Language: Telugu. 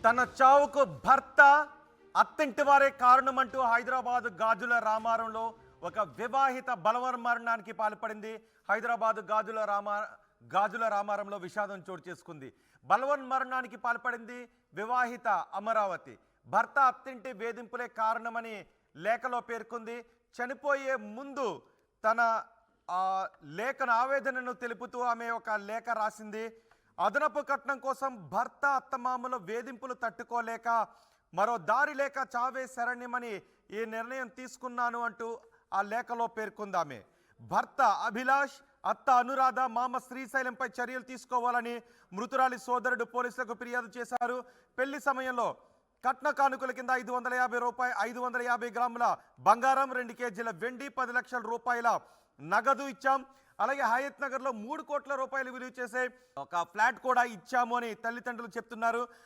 తన చావుకు భర్త అత్తింటి వారే కారణమంటూ హైదరాబాద్ గాజుల రామారంలో ఒక వివాహిత బలవన్మరణానికి పాల్పడింది. హైదరాబాద్ గాజుల రామారంలో విషాదం చోటు చేసుకుంది. బలవన్మరణానికి పాల్పడింది వివాహిత అమరావతి. భర్త అత్తింటి వేధింపులే కారణమని లేఖలో పేర్కొంది. చనిపోయే ముందు తన లేఖన ఆవేదనను తెలుపుతూ ఆమె ఒక లేఖ రాసింది. అదనపు కట్నం కోసం భర్త అత్తమామల వేధింపులు తట్టుకోలేక మరో దారి లేక చావే శరణ్యమని ఈ నిర్ణయం తీసుకున్నాను అంటూ ఆ లేఖలో పేర్కొందామె. భర్త అభిలాష్, అత్త అనురాధ, మామ శ్రీశైలంపై చర్యలు తీసుకోవాలని మృతురాలి సోదరుడు పోలీసులకు ఫిర్యాదు చేశారు. పెళ్లి సమయంలో కట్న కానుకల కింద 550 గ్రాముల బంగారం, 2 కేజీల వెండి, 10 లక్షల రూపాయల నగదు ఇచ్చాం. అలాగే హయత్ నగర్లో 3 కోట్ల రూపాయలు విలువ చేసే ఒక ఫ్లాట్ కూడా ఇచ్చాము అని తల్లిదండ్రులు చెప్తున్నారు.